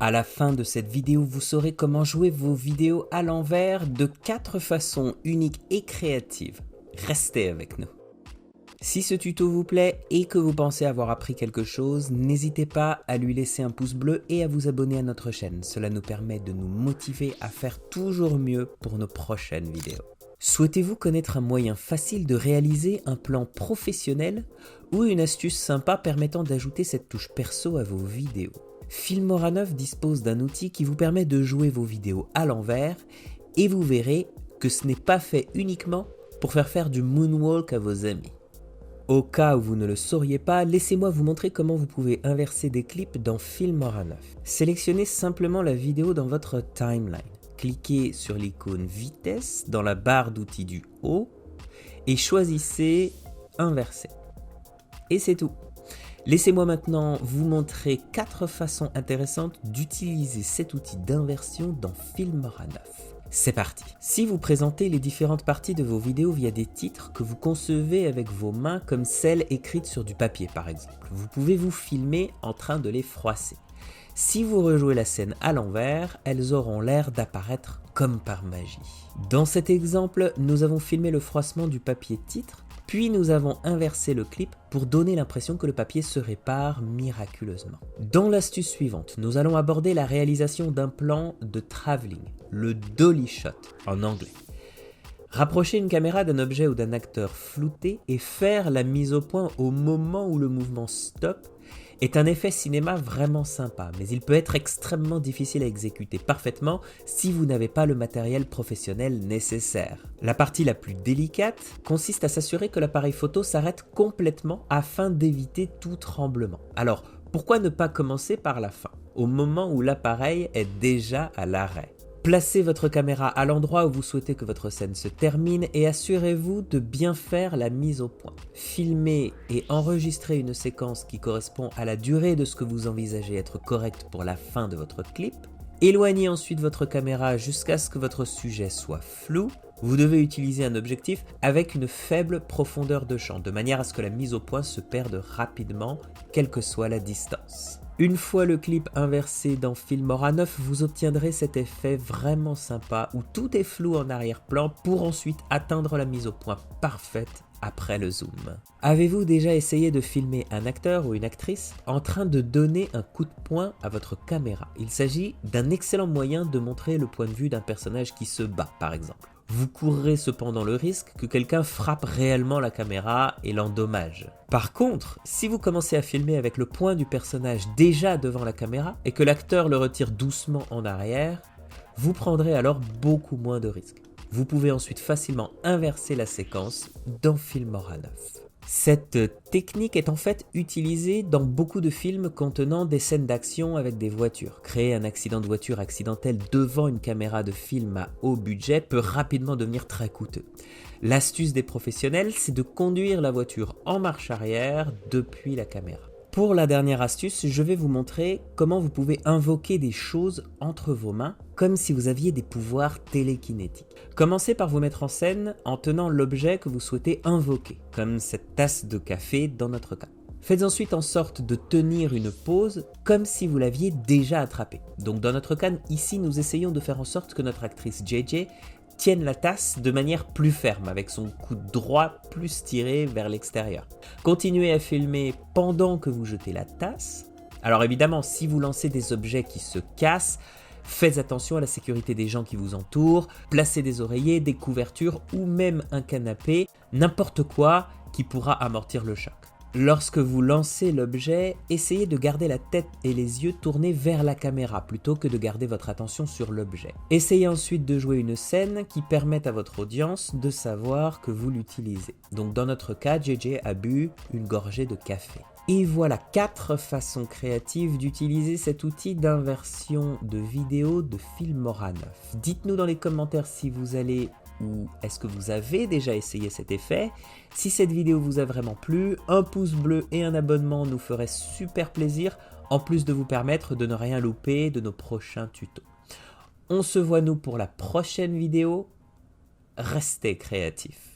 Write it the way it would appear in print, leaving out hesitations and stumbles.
À la fin de cette vidéo, vous saurez comment jouer vos vidéos à l'envers de 4 façons uniques et créatives. Restez avec nous. Si ce tuto vous plaît et que vous pensez avoir appris quelque chose, n'hésitez pas à lui laisser un pouce bleu et à vous abonner à notre chaîne. Cela nous permet de nous motiver à faire toujours mieux pour nos prochaines vidéos. Souhaitez-vous connaître un moyen facile de réaliser un plan professionnel ou une astuce sympa permettant d'ajouter cette touche perso à vos vidéos? Filmora 9 dispose d'un outil qui vous permet de jouer vos vidéos à l'envers et vous verrez que ce n'est pas fait uniquement pour faire du moonwalk à vos amis. Au cas où vous ne le sauriez pas, laissez-moi vous montrer comment vous pouvez inverser des clips dans Filmora 9. Sélectionnez simplement la vidéo dans votre timeline. Cliquez sur l'icône vitesse dans la barre d'outils du haut et choisissez inverser. Et c'est tout. Laissez-moi maintenant vous montrer 4 façons intéressantes d'utiliser cet outil d'inversion dans Filmora 9. C'est parti. Si vous présentez les différentes parties de vos vidéos via des titres que vous concevez avec vos mains comme celles écrites sur du papier par exemple, vous pouvez vous filmer en train de les froisser. Si vous rejouez la scène à l'envers, elles auront l'air d'apparaître comme par magie. Dans cet exemple, nous avons filmé le froissement du papier titre, puis nous avons inversé le clip pour donner l'impression que le papier se répare miraculeusement. Dans l'astuce suivante, nous allons aborder la réalisation d'un plan de travelling, le dolly shot en anglais. Rapprocher une caméra d'un objet ou d'un acteur flouté et faire la mise au point au moment où le mouvement stop est un effet cinéma vraiment sympa, mais il peut être extrêmement difficile à exécuter parfaitement si vous n'avez pas le matériel professionnel nécessaire. La partie la plus délicate consiste à s'assurer que l'appareil photo s'arrête complètement afin d'éviter tout tremblement. Alors, pourquoi ne pas commencer par la fin, au moment où l'appareil est déjà à l'arrêt? Placez votre caméra à l'endroit où vous souhaitez que votre scène se termine et assurez-vous de bien faire la mise au point. Filmez et enregistrez une séquence qui correspond à la durée de ce que vous envisagez être correct pour la fin de votre clip. Éloignez ensuite votre caméra jusqu'à ce que votre sujet soit flou. Vous devez utiliser un objectif avec une faible profondeur de champ, de manière à ce que la mise au point se perde rapidement, quelle que soit la distance. Une fois le clip inversé dans Filmora 9, vous obtiendrez cet effet vraiment sympa où tout est flou en arrière-plan pour ensuite atteindre la mise au point parfaite après le zoom. Avez-vous déjà essayé de filmer un acteur ou une actrice en train de donner un coup de poing à votre caméra? Il s'agit d'un excellent moyen de montrer le point de vue d'un personnage qui se bat par exemple. Vous courrez cependant le risque que quelqu'un frappe réellement la caméra et l'endommage. Par contre, si vous commencez à filmer avec le poing du personnage déjà devant la caméra et que l'acteur le retire doucement en arrière, vous prendrez alors beaucoup moins de risques. Vous pouvez ensuite facilement inverser la séquence dans Filmora 9. Cette technique est en fait utilisée dans beaucoup de films contenant des scènes d'action avec des voitures. Créer un accident de voiture accidentel devant une caméra de film à haut budget peut rapidement devenir très coûteux. L'astuce des professionnels, c'est de conduire la voiture en marche arrière depuis la caméra. Pour la dernière astuce, je vais vous montrer comment vous pouvez invoquer des choses entre vos mains, comme si vous aviez des pouvoirs télékinétiques. Commencez par vous mettre en scène en tenant l'objet que vous souhaitez invoquer, comme cette tasse de café dans notre cas. Faites ensuite en sorte de tenir une pose comme si vous l'aviez déjà attrapé. Donc dans notre cas, ici, nous essayons de faire en sorte que notre actrice JJ tienne la tasse de manière plus ferme, avec son coude droit plus tiré vers l'extérieur. Continuez à filmer pendant que vous jetez la tasse. Alors évidemment, si vous lancez des objets qui se cassent, faites attention à la sécurité des gens qui vous entourent, placez des oreillers, des couvertures ou même un canapé, n'importe quoi qui pourra amortir le choc. Lorsque vous lancez l'objet, essayez de garder la tête et les yeux tournés vers la caméra plutôt que de garder votre attention sur l'objet. Essayez ensuite de jouer une scène qui permette à votre audience de savoir que vous l'utilisez. Donc dans notre cas, JJ a bu une gorgée de café. Et voilà 4 façons créatives d'utiliser cet outil d'inversion de vidéo de Filmora 9. Dites-nous dans les commentaires si vous allez ou est-ce que vous avez déjà essayé cet effet? Si cette vidéo vous a vraiment plu, un pouce bleu et un abonnement nous ferait super plaisir, en plus de vous permettre de ne rien louper de nos prochains tutos. On se voit nous pour la prochaine vidéo. Restez créatifs.